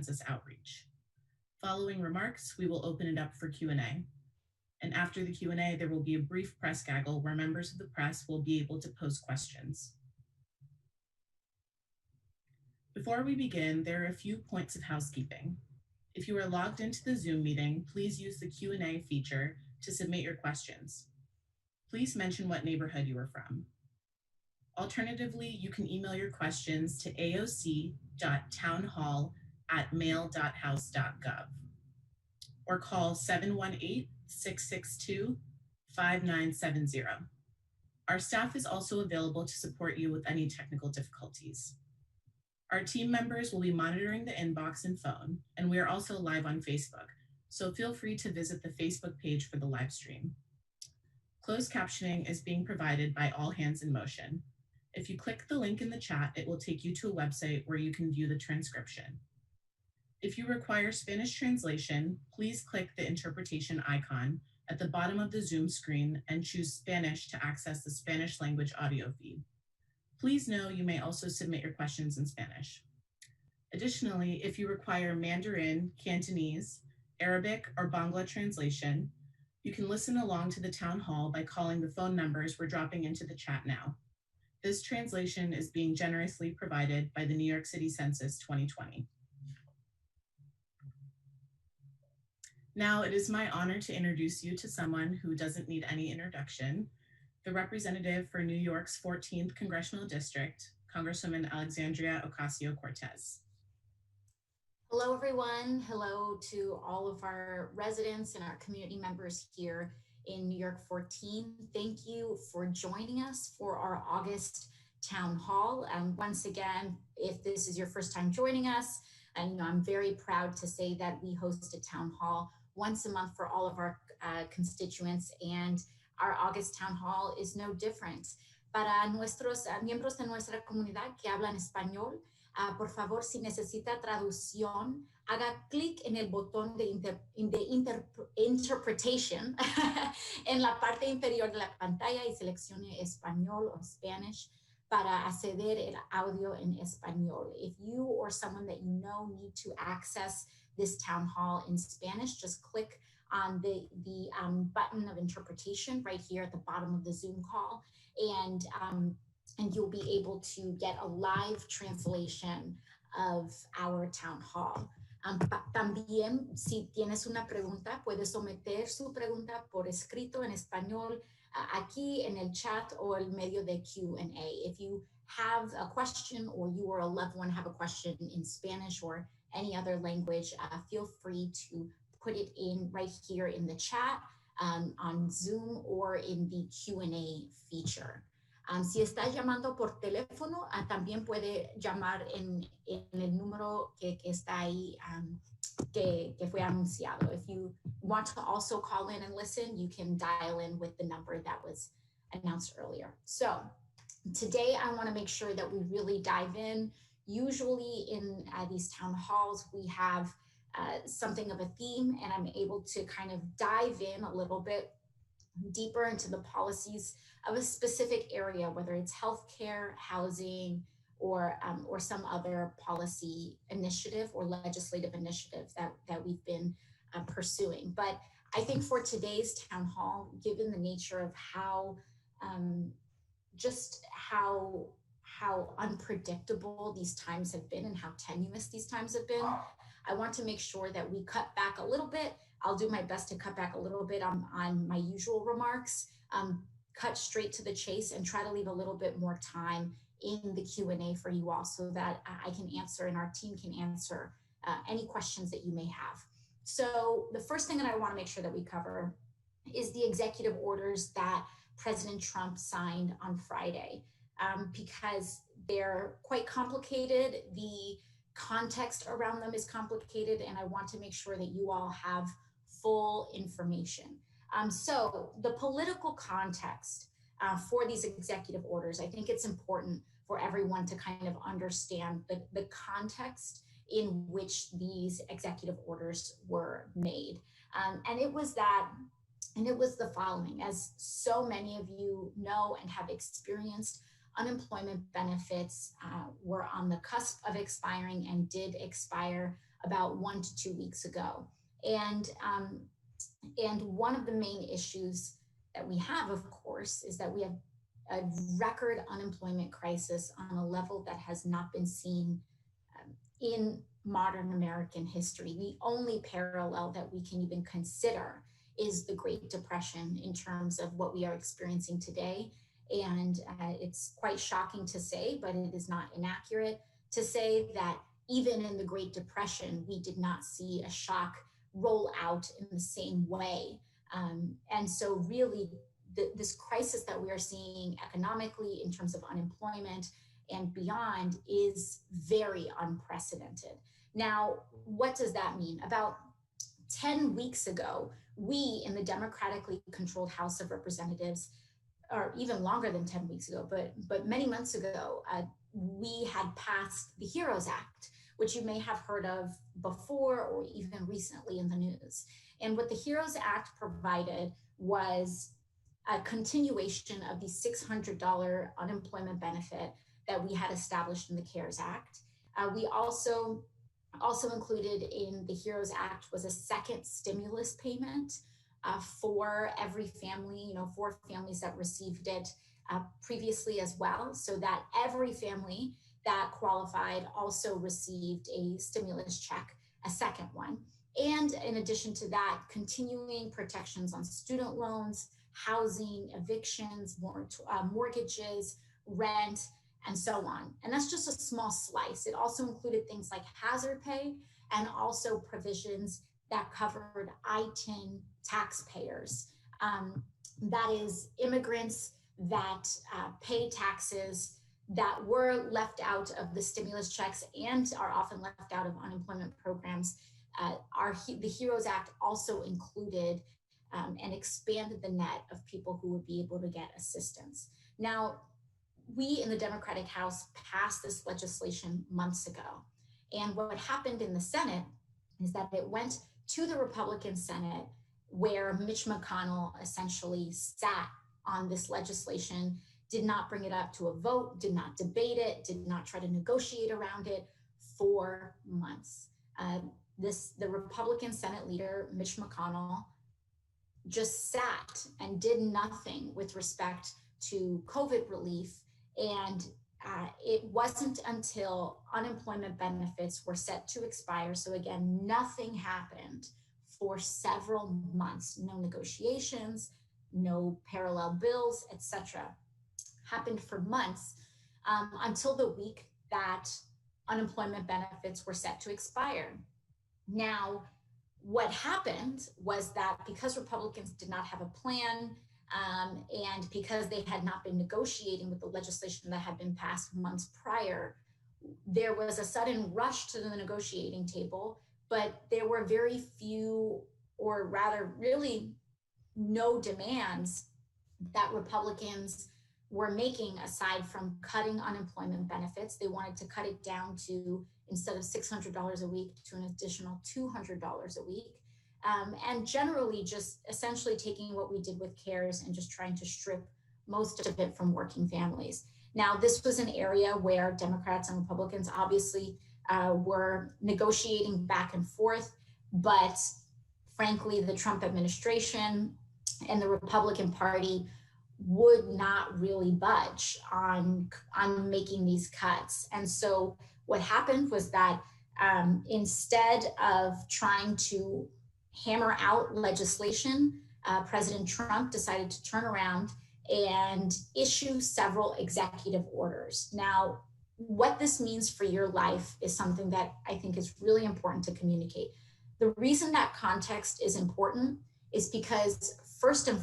census outreach. Following remarks, we will open it up for Q&A. And after the Q&A, there will be a brief press gaggle where members of the press will be able to pose questions. Before we begin, there are a few points of housekeeping. If you are logged into the Zoom meeting, please use the Q&A feature to submit your questions. Please mention what neighborhood you are from. Alternatively, you can email your questions to aoc.townhall@mail.house.gov or call 718-662-5970. Our staff is also available to support you with any technical difficulties. Our team members will be monitoring the inbox and phone, and we are also live on Facebook, so feel free to visit the Facebook page for the live stream. Closed captioning is being provided by All Hands in Motion. If you click the link in the chat, it will take you to a website where you can view the transcription. If you require Spanish translation, please click the interpretation icon at the bottom of the Zoom screen and choose Spanish to access the Spanish language audio feed. Please know you may also submit your questions in Spanish. Additionally, if you require Mandarin, Cantonese, Arabic, or Bangla translation, you can listen along to the town hall by calling the phone numbers we're dropping into the chat now. This translation is being generously provided by the New York City Census 2020. Now it is my honor to introduce you to someone who doesn't need any introduction, the representative for New York's 14th Congressional District, Congresswoman Alexandria Ocasio-Cortez. Hello, everyone. Hello to all of our residents and our community members here in New York 14. Thank you for joining us for our August town hall. Once again, if this is your first time joining us, and I'm very proud to say that we host a town hall once a month for all of our constituents, and our August town hall is no different. Para nuestros miembros de nuestra comunidad que hablan español, por favor, si necesita traducción, haga clic en el botón de interpretation en la parte inferior de la pantalla y seleccione español o Spanish para acceder el audio en español. If you or someone that you know need to access this town hall in Spanish, just click on the button of interpretation right here at the bottom of the Zoom call, and you'll be able to get a live translation of our town hall. También, si tienes una pregunta, puedes someter su pregunta por escrito en español aquí en el chat o el medio de Q&A. If you have a question or you or a loved one have a question in Spanish or any other language, feel free to put it in right here in the chat on Zoom or in the Q&A feature. Si está llamando por teléfono, también puede llamar en el número que está ahí, que fue anunciado. If you want to also call in and listen, you can dial in with the number that was announced earlier. So today I want to make sure that we really dive in. Usually in these town halls, we have something of a theme, and I'm able to kind of dive in a little bit deeper into the policies of a specific area, whether it's healthcare, housing, or some other policy initiative or legislative initiative that we've been pursuing. But I think for today's town hall, given the nature of how unpredictable these times have been and how tenuous these times have been, I want to make sure that we cut back a little bit. I'll do my best to cut back a little bit on my usual remarks, cut straight to the chase, and try to leave a little bit more time in the Q&A for you all so that I can answer and our team can answer any questions that you may have. So the first thing that I want to make sure that we cover is the executive orders that President Trump signed on Friday, because they're quite complicated. The context around them is complicated, and I want to make sure that you all have full information. So the political context for these executive orders, I think it's important for everyone to kind of understand the context in which these executive orders were made. And it was the following: as so many of you know and have experienced, unemployment benefits were on the cusp of expiring and did expire about 1 to 2 weeks ago. And one of the main issues that we have, of course, is that we have a record unemployment crisis on a level that has not been seen in modern American history. The only parallel that we can even consider is the Great Depression in terms of what we are experiencing today. And it's quite shocking to say, but it is not inaccurate to say that even in the Great Depression, we did not see a shock roll out in the same way. And so really, this crisis that we are seeing economically in terms of unemployment and beyond is very unprecedented. Now, what does that mean? About 10 weeks ago, we in the democratically controlled House of Representatives, or even longer than 10 weeks ago, but many months ago, we had passed the HEROES Act, which you may have heard of before or even recently in the news. And what the HEROES Act provided was a continuation of the $600 unemployment benefit that we had established in the CARES Act. We also included in the HEROES Act was a second stimulus payment for every family, 4 families that received it previously as well, so that every family that qualified also received a stimulus check, a second one. And in addition to that, continuing protections on student loans, housing, evictions, mortgages, rent, and so on. And that's just a small slice. It also included things like hazard pay and also provisions that covered ITIN taxpayers. That is immigrants that pay taxes that were left out of the stimulus checks and are often left out of unemployment programs. The HEROES Act also included and expanded the net of people who would be able to get assistance. Now, we in the Democratic House passed this legislation months ago. And what happened in the Senate is that it went to the Republican Senate, where Mitch McConnell essentially sat on this legislation, did not bring it up to a vote, did not debate it, did not try to negotiate around it for months. The Republican Senate leader, Mitch McConnell, just sat and did nothing with respect to COVID relief. And it wasn't until unemployment benefits were set to expire. So again, nothing happened for several months, no negotiations, no parallel bills, etc. Happened for months until the week that unemployment benefits were set to expire. Now, what happened was that because Republicans did not have a plan and because they had not been negotiating with the legislation that had been passed months prior, there was a sudden rush to the negotiating table, but there were very few, or rather really no demands that Republicans were making aside from cutting unemployment benefits. They wanted to cut it down to, instead of $600 a week, to an additional $200 a week. And generally just essentially taking what we did with CARES and just trying to strip most of it from working families. Now, this was an area where Democrats and Republicans obviously were negotiating back and forth, but frankly, the Trump administration and the Republican Party would not really budge on making these cuts. And so what happened was that instead of trying to hammer out legislation, President Trump decided to turn around and issue several executive orders. Now, what this means for your life is something that I think is really important to communicate. The reason that context is important is because, first and